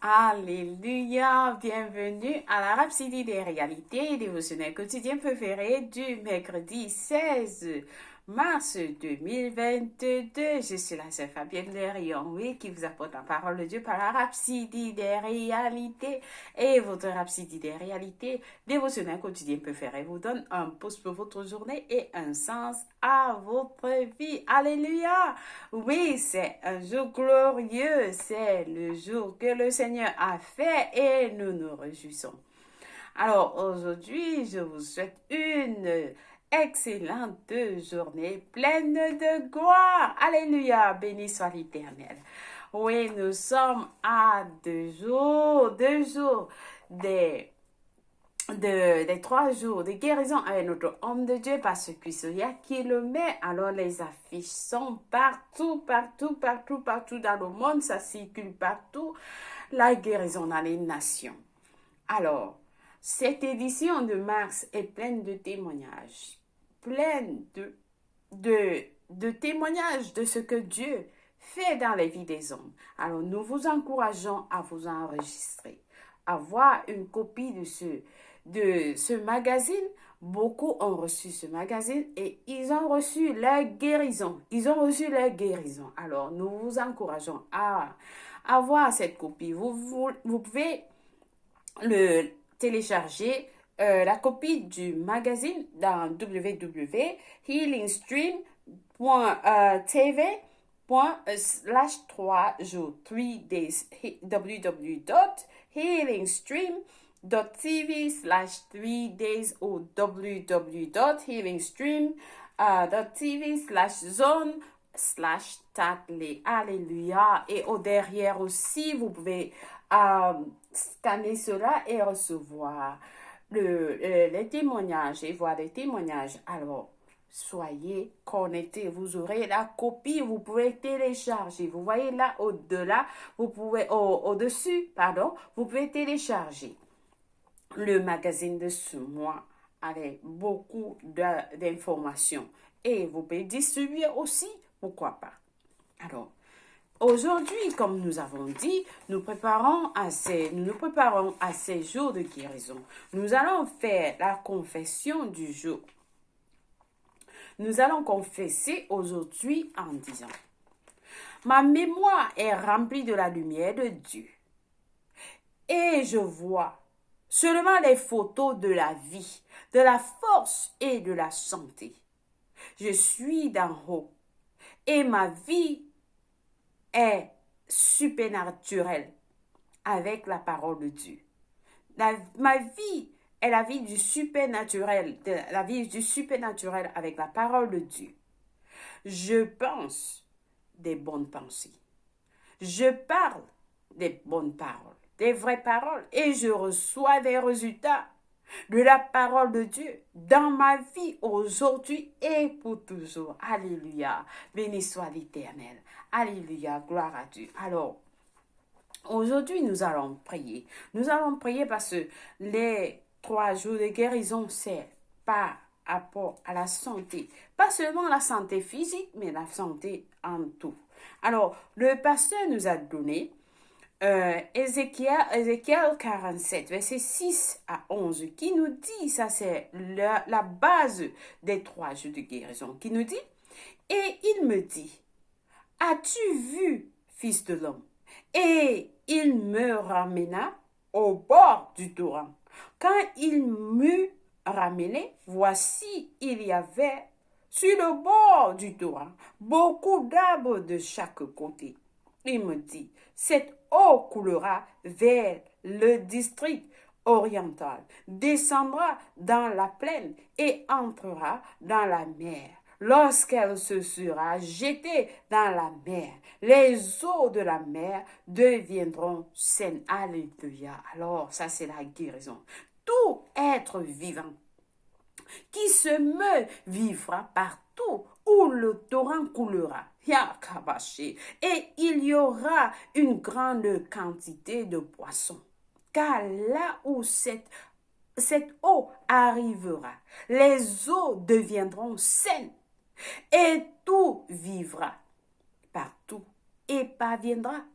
Alléluia, bienvenue à la Rhapsodie des réalités dévotionnelles quotidien préféré du mercredi 16 mars 2022. Je suis la sœur Fabienne Lérion, oui, qui vous apporte la parole de Dieu par la Rhapsodie des réalités. Et votre Rhapsodie des réalités dévotionnelle quotidien préféré vous donne un pouce pour votre journée et un sens à votre vie. Alléluia! Oui, c'est un jour glorieux, c'est le jour que le Seigneur a fait et nous nous réjouissons. Alors aujourd'hui, je vous souhaite une excellente journée pleine de gloire. Alléluia, béni soit l'Éternel. Oui, nous sommes à deux jours des des 3 jours de guérison avec notre homme de Dieu parce que celui qui le met, alors les affiches sont partout, partout, partout, partout dans le monde, ça circule partout, la guérison dans les nations. Alors, cette édition de mars est pleine de témoignages, pleine de témoignages de ce que Dieu fait dans les vies des hommes. Alors, nous vous encourageons à vous enregistrer, à avoir une copie de ce magazine. Beaucoup ont reçu ce magazine et ils ont reçu la guérison. Ils ont reçu la guérison. Alors, nous vous encourageons à avoir cette copie. Vous pouvez le télécharger, la copie du magazine dans www.healingstream.tv/3 jours 3 days www.healingstream.tv/3 days ou www.healingstream.tv/zone/tatley. Alléluia. Et au derrière aussi, vous pouvez scanner cela et recevoir les témoignages et voir les témoignages. Alors, soyez connectés. Vous aurez la copie. Vous pouvez télécharger. Vous voyez là au-delà, vous pouvez au-dessus, pardon, vous pouvez télécharger le magazine de ce mois avec beaucoup d'informations et vous pouvez distribuer aussi, pourquoi pas. Alors, aujourd'hui, comme nous avons dit, nous nous préparons à ces jours de guérison. Nous allons faire la confession du jour. Nous allons confesser aujourd'hui en disant: ma mémoire est remplie de la lumière de Dieu et je vois seulement les photos de la vie, de la force et de la santé. Je suis d'en haut et ma vie est supernaturelle avec la parole de Dieu. Ma vie est la vie du supernaturel, avec la parole de Dieu. Je pense des bonnes pensées. Je parle des bonnes paroles, des vraies paroles, et je reçois des résultats de la parole de Dieu dans ma vie aujourd'hui et pour toujours. Alléluia. Béni soit l'Éternel. Alléluia. Gloire à Dieu. Alors, aujourd'hui, nous allons prier. Nous allons prier parce que les 3 jours de guérison, c'est par rapport à la santé. Pas seulement la santé physique, mais la santé en tout. Alors, le pasteur nous a donné Ézéchiel 47, verset 6 à 11, qui nous dit, ça c'est la base des 3 jours de guérison, qui nous dit: et il me dit, as-tu vu, fils de l'homme? Et il me ramena au bord du torrent. Quand il m'eut ramené, voici, il y avait sur le bord du torrent beaucoup d'arbres de chaque côté. Il me dit, cette eau coulera vers le district oriental, descendra dans la plaine et entrera dans la mer. Lorsqu'elle se sera jetée dans la mer, les eaux de la mer deviendront saines. Alléluia. Alors, ça c'est la guérison. Tout être vivant qui se meut vivra partout où le torrent coulera. Et il y aura une grande quantité de poissons. Car là où cette eau arrivera, les eaux deviendront saines et tout vivra partout et parviendra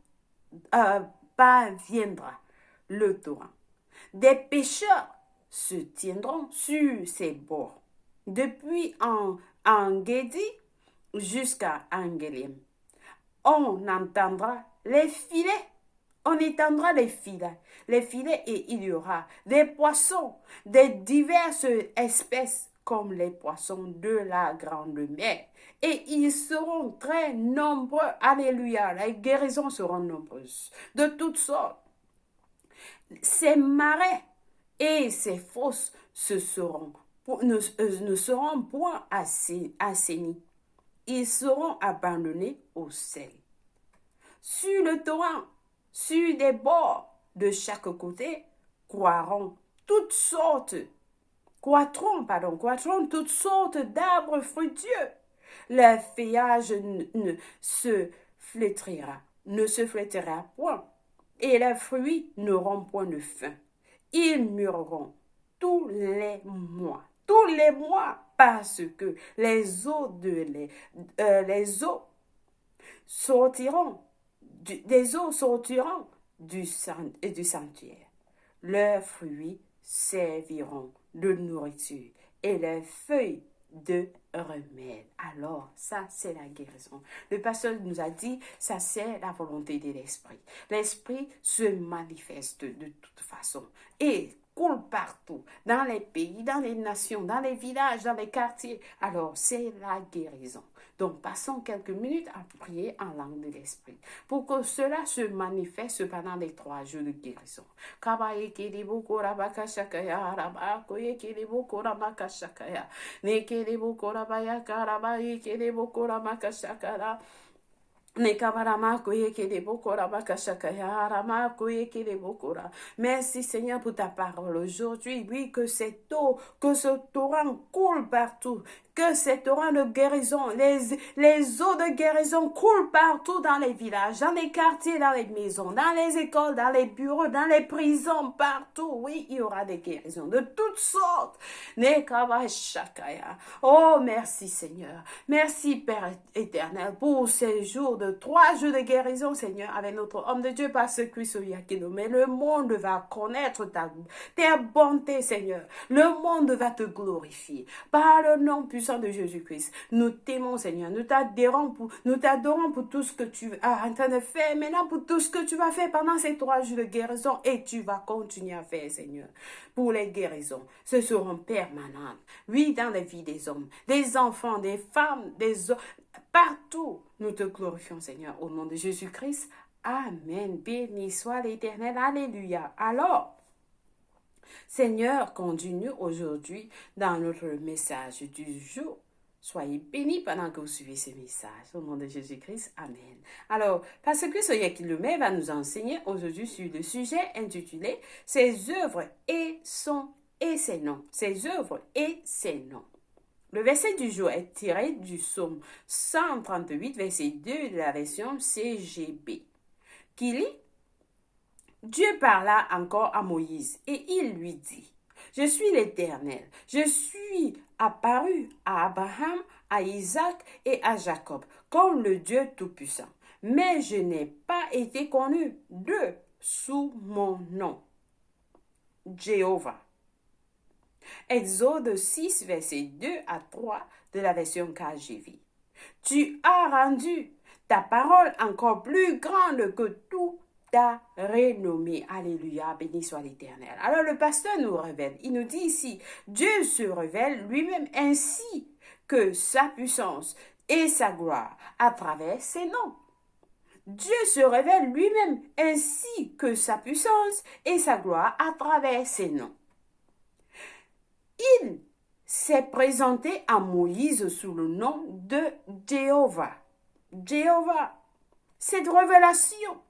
parviendra le torrent. Des pêcheurs se tiendront sur ses bords, depuis Engedi jusqu'à Angelim. On entendra les filets, on étendra les filets et il y aura des poissons, des diverses espèces comme les poissons de la grande mer. Et ils seront très nombreux. Alléluia. Les guérisons seront nombreuses de toutes sortes. Ces marais et ces fosses ne seront point assainis. Ils seront abandonnés au sel. Sur le torrent, sur des bords de chaque côté, croîtront toutes sortes d'arbres fruitieux. Le feuillage ne se flétrira point, et les fruits n'auront point de fin. Ils mûriront tous les mois, parce que les eaux sortiront du sanctuaire. Leurs fruits serviront de nourriture et les feuilles de remède. Alors, ça, c'est la guérison. Le pasteur nous a dit, ça, c'est la volonté de l'esprit. L'esprit se manifeste de toute façon et coule partout, dans les pays, dans les nations, dans les villages, dans les quartiers. Alors, c'est la guérison. Donc, passons quelques minutes à prier en langue de l'esprit pour que cela se manifeste pendant les 3 jours de guérison. Merci Seigneur pour ta parole aujourd'hui. Oui, que cette eau, que ce torrent coule partout. Que ces torrents de guérison, les eaux de guérison coulent partout dans les villages, dans les quartiers, dans les maisons, dans les écoles, dans les bureaux, dans les prisons, partout. Oui, il y aura des guérisons de toutes sortes. Oh, merci Seigneur. Merci Père éternel pour ces jours de 3 jours de guérison, Seigneur, avec notre homme de Dieu, parce que Christ Yakino. Mais le monde va connaître ta bonté, Seigneur. Le monde va te glorifier. Par le nom puissant de Jésus-Christ, nous t'aimons, Seigneur. Nous t'adorons pour tout ce que tu es en train de faire. Maintenant, pour tout ce que tu vas faire pendant ces 3 jours de guérison, et tu vas continuer à faire, Seigneur. Pour les guérisons, ce seront permanentes. Oui, dans la vie des hommes, des enfants, des femmes, des hommes, partout, nous te glorifions, Seigneur, au nom de Jésus-Christ. Amen. Béni soit l'Éternel. Alléluia. Alors, Seigneur, continue aujourd'hui dans notre message du jour. Soyez bénis pendant que vous suivez ce message. Au nom de Jésus-Christ, Amen. Alors, parce que Soya Kilomé va nous enseigner aujourd'hui sur le sujet intitulé « Ses œuvres et ses noms ». Ses œuvres et ses noms. Le verset du jour est tiré du psaume 138, verset 2 de la version CGB, qui lit: Dieu parla encore à Moïse et il lui dit: Je suis l'Éternel, je suis apparu à Abraham, à Isaac et à Jacob comme le Dieu Tout-Puissant, mais je n'ai pas été connu d'eux sous mon nom, Jéhovah. Exode 6, verset 2 à 3 de la version KJV. Tu as rendu ta parole encore plus grande que tout ta renommée. Alléluia, béni soit l'Éternel. Alors le pasteur nous révèle, il nous dit ici, Dieu se révèle lui-même ainsi que sa puissance et sa gloire à travers ses noms. Dieu se révèle lui-même ainsi que sa puissance et sa gloire à travers ses noms. Il s'est présenté à Moïse sous le nom de Jéhovah. Jéhovah, cette révélation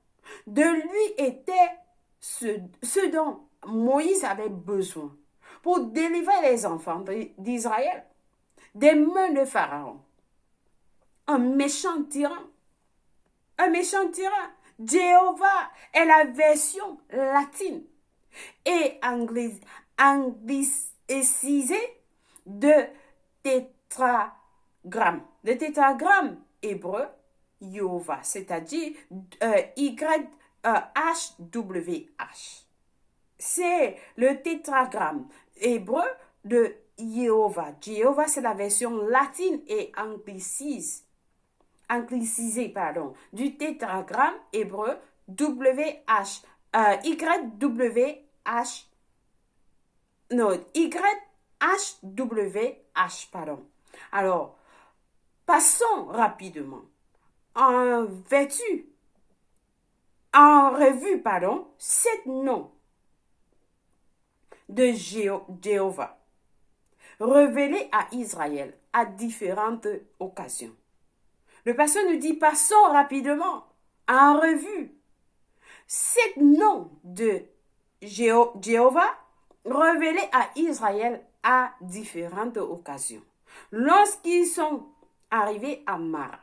de lui était ce dont Moïse avait besoin pour délivrer les enfants d'Israël des mains de Pharaon. Un méchant tyran. Un méchant tyran. Jéhovah est la version latine et anglicisée de tétragramme. Le tétragramme hébreu, Yehovah, c'est-à-dire HWH. C'est le tétragramme hébreu de Jéhovah. Jéhovah, c'est la version latine et anglicisée, du tétragramme hébreu YWH. YHWH, pardon. Alors, passons rapidement en revue, 7 noms de Jéhovah révélés à Israël à différentes occasions. Le pasteur nous dit, passons rapidement en revue 7 noms de Jéhovah révélés à Israël à différentes occasions. Lorsqu'ils sont arrivés à Mara,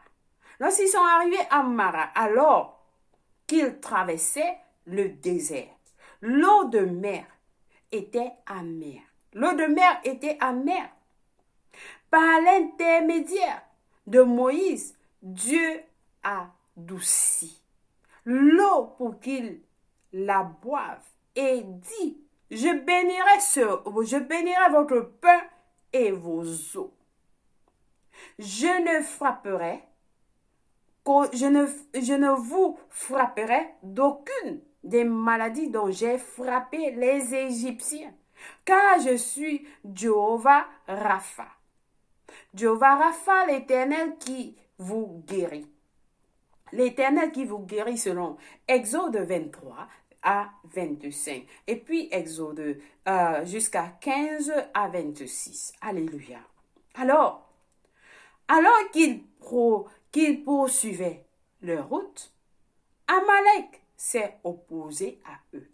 alors qu'ils traversaient le désert, l'eau de mer était amère. Par l'intermédiaire de Moïse, Dieu a adouci l'eau pour qu'ils la boivent et dit, je bénirai votre pain et vos eaux. Je ne vous frapperai d'aucune des maladies dont j'ai frappé les Égyptiens, car je suis Jéhovah Rapha. Jéhovah Rapha, l'Éternel qui vous guérit. L'Éternel qui vous guérit selon Exode 23 à 25. Et puis Exode jusqu'à 15 à 26. Alléluia. Alors qu'ils poursuivaient leur route, Amalek s'est opposé à eux.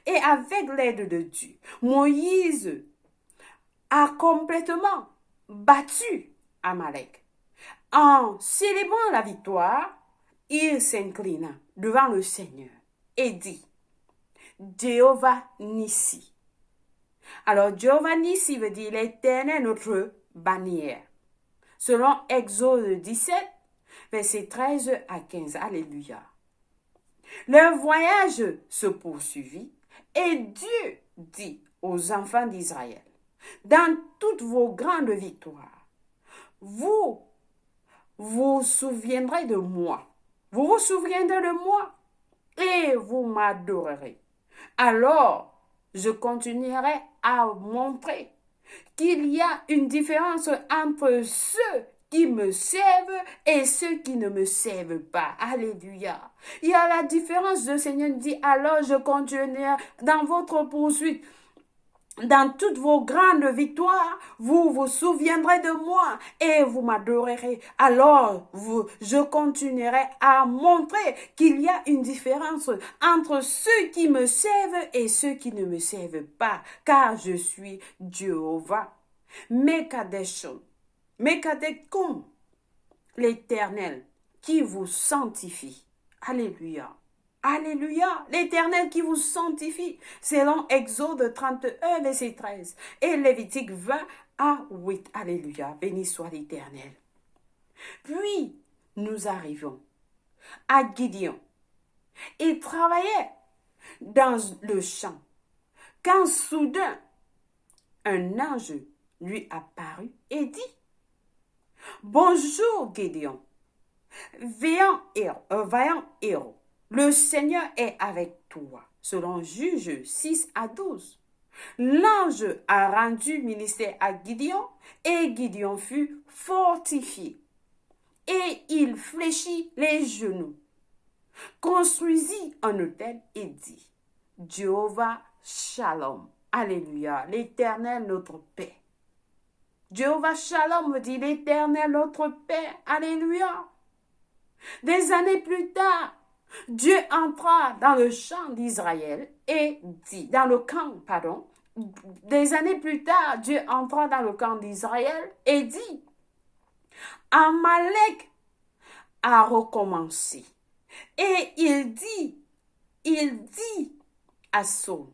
Et avec l'aide de Dieu, Moïse a complètement battu Amalek. En célébrant la victoire, il s'inclina devant le Seigneur et dit, Jéhovah Nissi. Alors, Jéhovah Nissi veut dire l'Éternel notre bannière. Selon Exode 17, versets 13 à 15. Alléluia. Leur voyage se poursuivit et Dieu dit aux enfants d'Israël, dans toutes vos grandes victoires, vous vous souviendrez de moi. Et vous m'adorerez. Alors, je continuerai à montrer qu'il y a une différence entre ceux qui me servent et ceux qui ne me servent pas. Alléluia. Il y a la différence. Le Seigneur dit, alors je continuerai dans votre poursuite. Dans toutes vos grandes victoires, vous vous souviendrez de moi et vous m'adorerez. Alors, je continuerai à montrer qu'il y a une différence entre ceux qui me servent et ceux qui ne me servent pas, car je suis Jéhovah. Mekadekum, l'Éternel qui vous sanctifie. Alléluia. Alléluia, l'Éternel qui vous sanctifie, selon Exode 31, verset 13, et Lévitique 20 à 8. Alléluia, béni soit l'Éternel. Puis, nous arrivons à Gideon. Il travaillait dans le champ, quand soudain, un ange lui apparut et dit, bonjour Gideon, vaillant héros. Le Seigneur est avec toi, selon Juges 6 à 12. L'ange a rendu ministère à Gideon, et Gideon fut fortifié. Et il fléchit les genoux, construisit un autel et dit, Jéhovah Shalom. Alléluia, l'Éternel notre paix. Jéhovah Shalom veut dire l'Éternel notre paix. Alléluia. Des années plus tard, Dieu entra dans le champ d'Israël et dit, des années plus tard, Dieu entra dans le camp d'Israël et dit, Amalek a recommencé. Et il dit à Saul,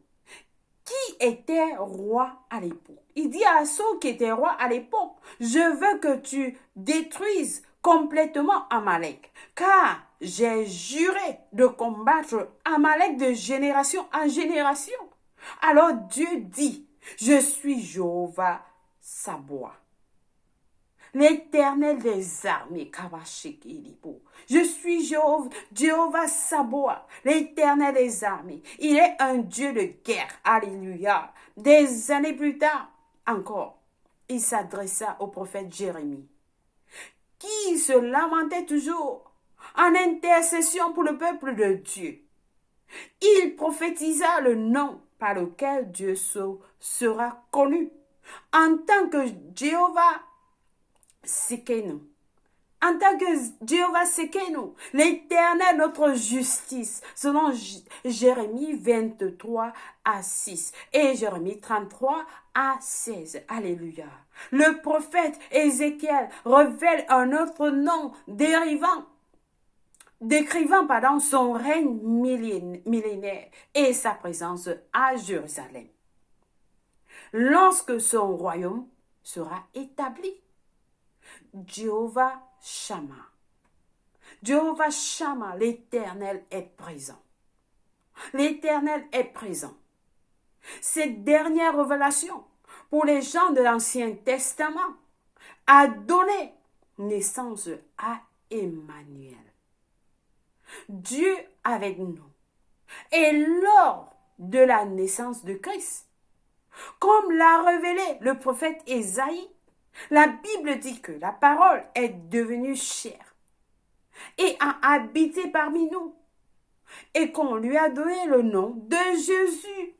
qui était roi à l'époque. Il dit à Saul qui était roi à l'époque, je veux que tu détruises complètement Amalek, car j'ai juré de combattre Amalek de génération en génération. Alors Dieu dit, je suis Jéhovah Sabaoth, l'Éternel des armées. Je suis Jéhovah Sabaoth, l'Éternel des armées. Il est un Dieu de guerre. Alléluia. Des années plus tard, encore, il s'adressa au prophète Jérémie, qui se lamentait toujours en intercession pour le peuple de Dieu. Il prophétisa le nom par lequel Dieu sera connu en tant que Jéhovah Tsidkenu. En tant que Jéhovah Tsidkenu, l'Éternel notre justice, selon Jérémie 23 à 6 et Jérémie 33 à 16. Alléluia. Le prophète Ézéchiel révèle un autre nom décrivant son règne millénaire et sa présence à Jérusalem, lorsque son royaume sera établi. Jéhovah Shammah. Jéhovah Shammah, l'Éternel est présent. L'Éternel est présent. Cette dernière révélation pour les gens de l'Ancien Testament a donné naissance à Emmanuel, Dieu avec nous. Et lors de la naissance de Christ, comme l'a révélé le prophète Ésaïe, la Bible dit que la parole est devenue chair et a habité parmi nous et qu'on lui a donné le nom de Jésus.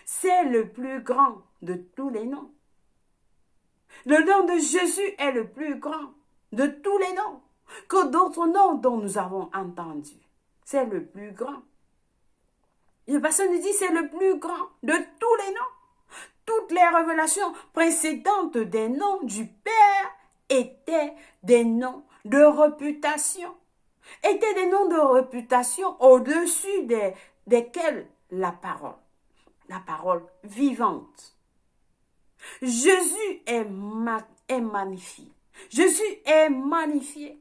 C'est le plus grand de tous les noms. Le nom de Jésus est le plus grand de tous les noms que d'autres noms dont nous avons entendu. C'est le plus grand. Une personne nous dit c'est le plus grand de tous les noms. Toutes les révélations précédentes des noms du Père étaient des noms de réputation. Étaient des noms de réputation au-dessus desquels la parole vivante. Jésus est magnifié. Jésus est magnifié.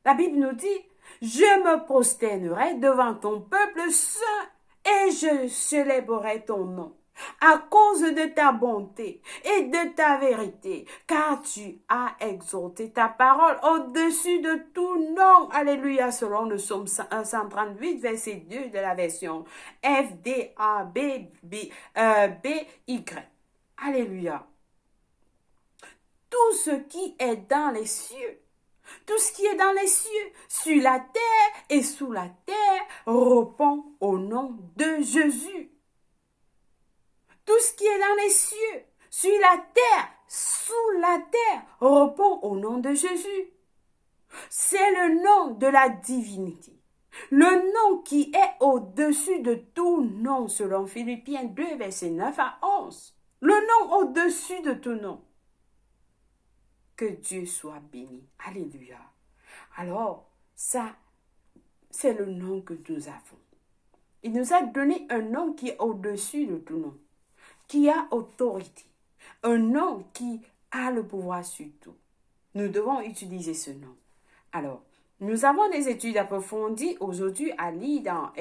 La Bible nous dit, je me prosternerai devant ton peuple saint et je célébrerai ton nom à cause de ta bonté et de ta vérité, car tu as exalté ta parole au-dessus de tout nom. Alléluia, selon le psaume 138, verset 2 de la version FDABY. Alléluia. Tout ce qui est dans les cieux, tout ce qui est dans les cieux, sur la terre et sous la terre, répond au nom de Jésus. Tout ce qui est dans les cieux, sur la terre, sous la terre, répond au nom de Jésus. C'est le nom de la divinité. Le nom qui est au-dessus de tout nom, selon Philippiens 2, verset 9 à 11. Le nom au-dessus de tout nom. Que Dieu soit béni. Alléluia. Alors, ça, c'est le nom que nous avons. Il nous a donné un nom qui est au-dessus de tout nom, qui a autorité, un nom qui a le pouvoir sur tout. Nous devons utiliser ce nom. Alors, nous avons des études approfondies aujourd'hui à lire dans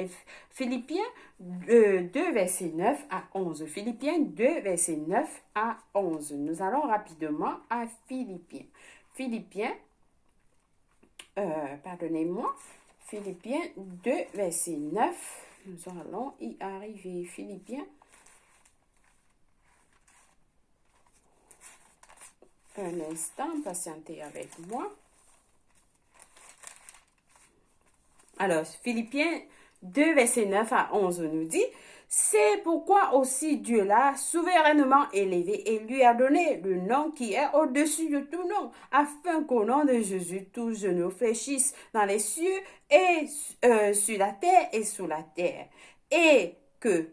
Philippiens 2, verset 9 à 11. Philippiens 2, verset 9 à 11. Nous allons rapidement à Philippiens. Philippiens 2, verset 9. Nous allons y arriver. Philippiens. Un instant, patientez avec moi. Alors, Philippiens 2, verset 9 à 11 nous dit, « C'est pourquoi aussi Dieu l'a souverainement élevé et lui a donné le nom qui est au-dessus de tout nom, afin qu'au nom de Jésus, tout genou fléchisse dans les cieux et sur la terre et sous la terre, et que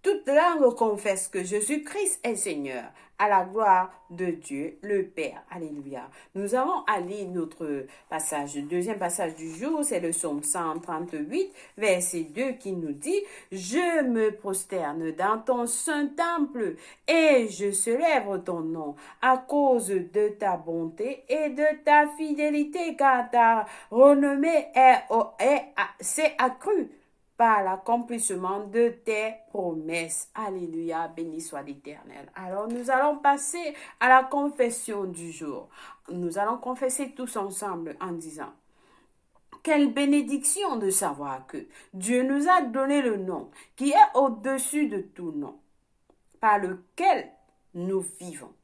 toute langue confesse que Jésus-Christ est Seigneur, à la gloire de Dieu, le Père. Alléluia. Nous allons aller notre passage, le deuxième passage du jour, c'est le psaume 138, verset 2 qui nous dit, « Je me prosterne dans ton saint temple et je célèbre ton nom à cause de ta bonté et de ta fidélité, car ta renommée s'est accrue par l'accomplissement de tes promesses. » Alléluia, béni soit l'Éternel. Alors nous allons passer à la confession du jour. Nous allons confesser tous ensemble en disant, quelle bénédiction de savoir que Dieu nous a donné le nom qui est au-dessus de tout nom, par lequel nous vivons.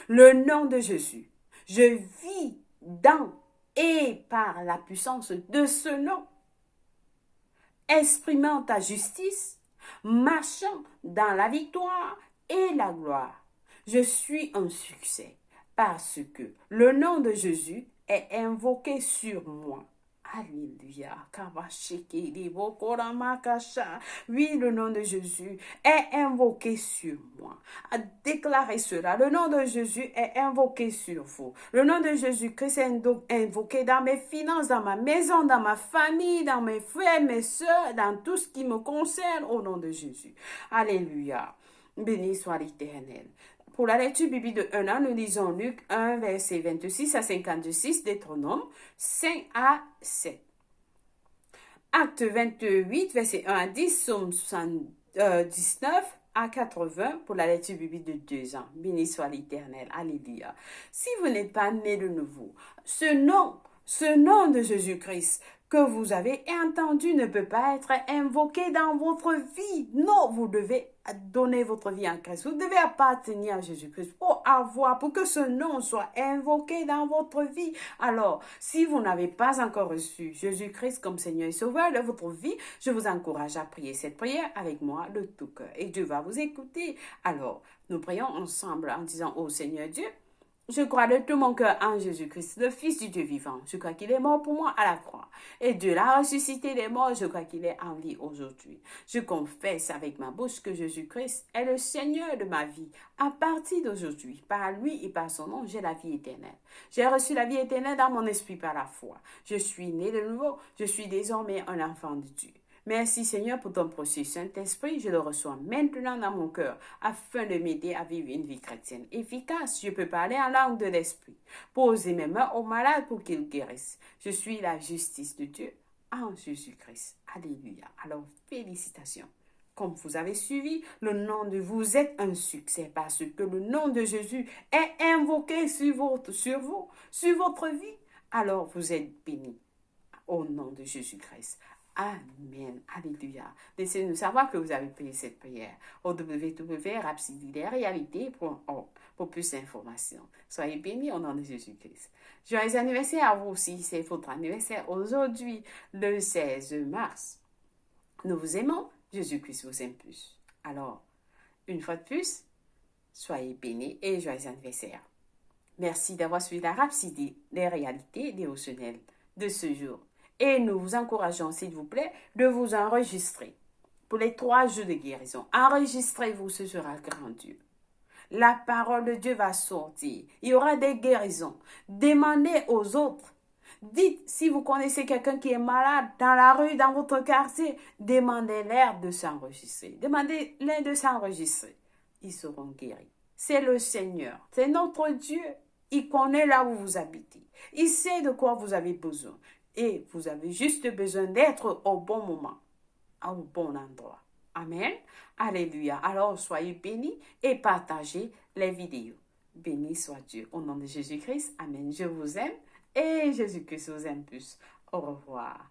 Le nom de Jésus. Je vis dans et par la puissance de ce nom, exprimant ta justice, marchant dans la victoire et la gloire. Je suis un succès parce que le nom de Jésus est invoqué sur moi. Alléluia. Oui, le nom de Jésus est invoqué sur moi. Déclarez cela. Le nom de Jésus est invoqué sur vous. Le nom de Jésus-Christ est invoqué dans mes finances, dans ma maison, dans ma famille, dans mes frères, mes soeurs, dans tout ce qui me concerne au nom de Jésus. Alléluia. Béni soit l'Éternel. Pour la lecture biblique de 1 an, nous lisons Luc 1, verset 26 à 56, Deutéronome 5 à 7. Acte 28, verset 1 à 10, Psaume 79 à 80 pour la lecture biblique de 2 ans. Béni soit l'Éternel. Alléluia. Si vous n'êtes pas né de nouveau, ce nom de Jésus-Christ que vous avez entendu ne peut pas être invoqué dans votre vie. Non, vous devez donner votre vie en Christ. Vous devez appartenir à Jésus-Christ pour que ce nom soit invoqué dans votre vie. Alors, si vous n'avez pas encore reçu Jésus-Christ comme Seigneur et Sauveur de votre vie, je vous encourage à prier cette prière avec moi de tout cœur. Et Dieu va vous écouter. Alors, nous prions ensemble en disant, ô Seigneur Dieu, je crois de tout mon cœur en Jésus-Christ, le Fils du Dieu vivant. Je crois qu'il est mort pour moi à la croix. Et Dieu l'a ressuscité des morts. Je crois qu'il est en vie aujourd'hui. Je confesse avec ma bouche que Jésus-Christ est le Seigneur de ma vie. À partir d'aujourd'hui, par lui et par son nom, j'ai la vie éternelle. J'ai reçu la vie éternelle dans mon esprit par la foi. Je suis né de nouveau. Je suis désormais un enfant de Dieu. Merci Seigneur pour ton précieux Saint-Esprit, je le reçois maintenant dans mon cœur afin de m'aider à vivre une vie chrétienne efficace. Je peux parler en langue de l'Esprit, poser mes mains aux malades pour qu'ils guérissent. Je suis la justice de Dieu en Jésus-Christ. Alléluia. Alors félicitations. Comme vous avez suivi, le nom de vous êtes un succès parce que le nom de Jésus est invoqué sur votre vie. Alors vous êtes bénis au nom de Jésus-Christ. Amen. Alléluia. Laissez-nous savoir que vous avez prié cette prière au www.rapsidilerealité.org pour plus d'informations. Soyez bénis au nom de Jésus-Christ. Joyeux anniversaire à vous aussi. C'est votre anniversaire aujourd'hui, le 16 mars. Nous vous aimons. Jésus-Christ vous aime plus. Alors, une fois de plus, soyez bénis et joyeux anniversaire. Merci d'avoir suivi la Rhapsodie des réalités dévotionnelles de ce jour. Et nous vous encourageons, s'il vous plaît, de vous enregistrer pour les 3 jours de guérison. Enregistrez-vous, ce sera grand Dieu. La parole de Dieu va sortir. Il y aura des guérisons. Demandez aux autres. Dites, si vous connaissez quelqu'un qui est malade dans la rue, dans votre quartier, demandez-leur de s'enregistrer. Demandez-leur de s'enregistrer. Ils seront guéris. C'est le Seigneur. C'est notre Dieu. Il connaît là où vous habitez. Il sait de quoi vous avez besoin. Et vous avez juste besoin d'être au bon moment, au bon endroit. Amen. Alléluia. Alors, soyez bénis et partagez les vidéos. Béni soit Dieu. Au nom de Jésus-Christ. Amen. Je vous aime et Jésus-Christ vous aime plus. Au revoir.